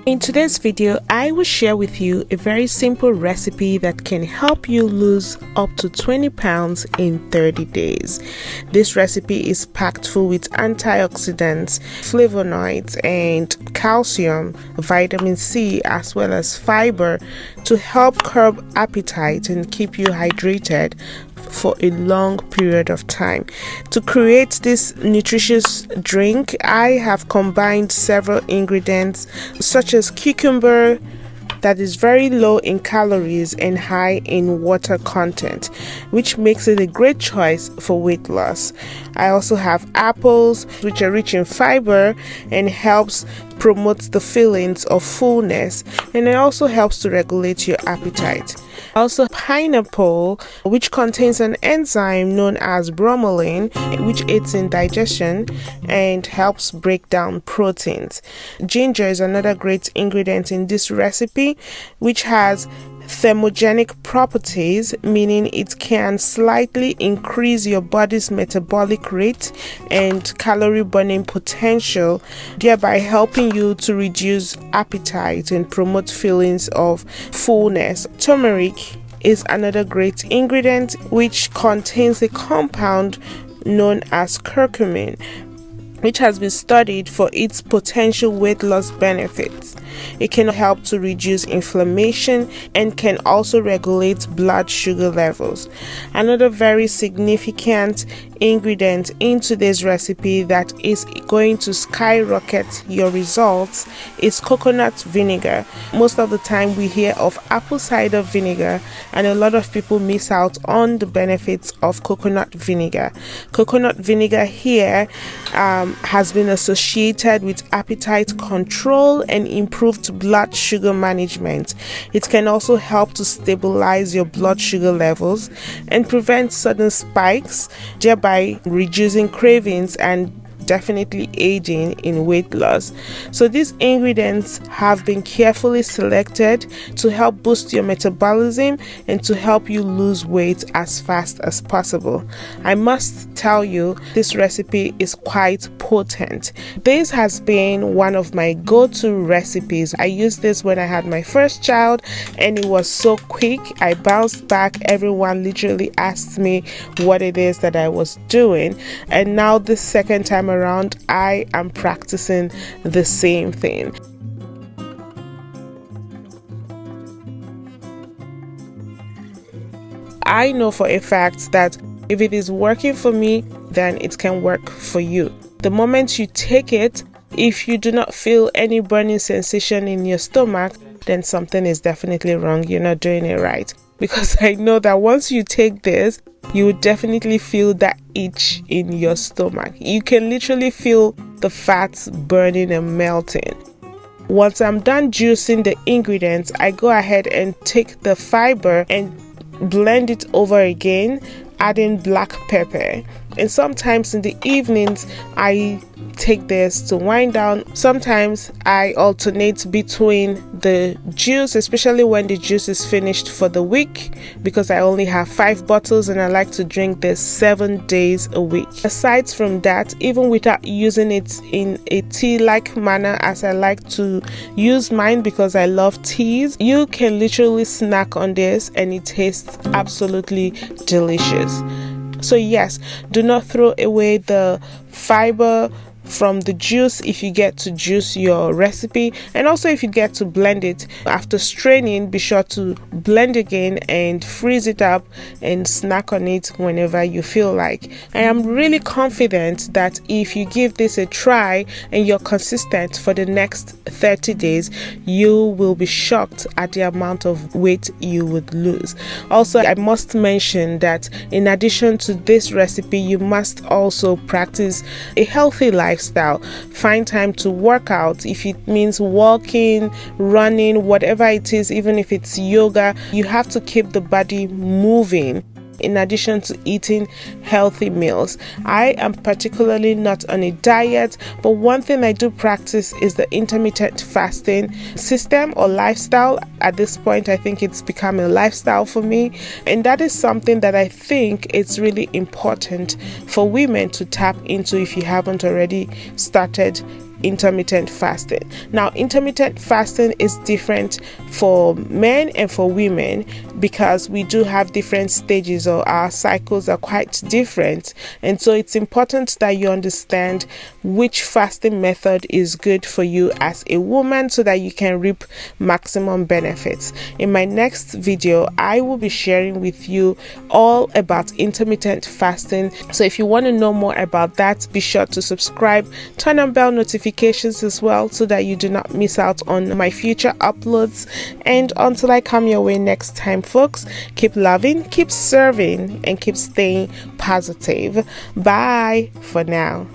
In today's video, I will share with you a very simple recipe that can help you lose up to 20 pounds in 30 days. This recipe is packed full with antioxidants, flavonoids, and calcium, vitamin C, as well as fiber to help curb appetite and keep you hydrated for a long period of time. To create this nutritious drink, I have combined several ingredients such as cucumber that is very low in calories and high in water content, which makes it a great choice for weight loss. I also have apples, which are rich in fiber and helps promote the feelings of fullness, and it also helps to regulate your appetite. Also, pineapple, which contains an enzyme known as bromelain, which aids in digestion and helps break down proteins. Ginger is another great ingredient in this recipe, which has thermogenic properties, meaning it can slightly increase your body's metabolic rate and calorie burning potential, thereby helping you to reduce appetite and promote feelings of fullness. Turmeric is another great ingredient, which contains a compound known as curcumin, which has been studied for its potential weight loss benefits. It can help to reduce inflammation and can also regulate blood sugar levels. Another very significant ingredient in today's recipe that is going to skyrocket your results is coconut vinegar. Most of the time we hear of apple cider vinegar, and a lot of people miss out on the benefits of coconut vinegar. Coconut vinegar here has been associated with appetite control and improved blood sugar management. It can also help to stabilize your blood sugar levels and prevent sudden spikes, thereby reducing cravings and definitely aiding in weight loss. So these ingredients have been carefully selected to help boost your metabolism and to help you lose weight as fast as possible. I must tell you, this recipe is quite potent. This has been one of my go-to recipes. I used this when I had my first child and it was so quick. I bounced back. Everyone literally asked me what it is that I was doing, and now this second time around I am practicing the same thing. I know for a fact that if it is working for me, then it can work for you. The moment you take it, if you do not feel any burning sensation in your stomach, then something is definitely wrong. You're not doing it right. Because I know that once you take this, you will definitely feel that itch in your stomach. You can literally feel the fats burning and melting. Once I'm done juicing the ingredients, I go ahead and take the fiber and blend it over again, adding black pepper. And sometimes in the evenings, I take this to wind down. Sometimes I alternate between the juice, especially when the juice is finished for the week, because I only have 5 bottles and I like to drink this 7 days a week. Aside from that, even without using it in a tea-like manner as I like to use mine because I love teas, you can literally snack on this and it tastes absolutely delicious. So yes, do not throw away the fiber from the juice if you get to juice your recipe, and also if you get to blend it. After straining, be sure to blend again and freeze it up and snack on it whenever you feel like. I am really confident that if you give this a try and you're consistent for the next 30 days, you will be shocked at the amount of weight you would lose. Also, I must mention that in addition to this recipe, you must also practice a healthy lifestyle. Find time to work out. If it means walking, running, whatever it is, even if it's yoga, you have to keep the body moving. In addition to eating healthy meals. I am particularly not on a diet, but one thing I do practice is the intermittent fasting system or lifestyle. At this point, I think it's become a lifestyle for me, and that is something that I think it's really important for women to tap into if you haven't already started intermittent fasting. Now, intermittent fasting is different for men and for women because we do have different stages, or our cycles are quite different, and so it's important that you understand which fasting method is good for you as a woman so that you can reap maximum benefits. In my next video, I will be sharing with you all about intermittent fasting. So if you want to know more about that, be sure to subscribe, turn on bell notifications as well so that you do not miss out on my future uploads. And until I come your way next time, folks, keep loving, keep serving, and keep staying positive. Bye for now.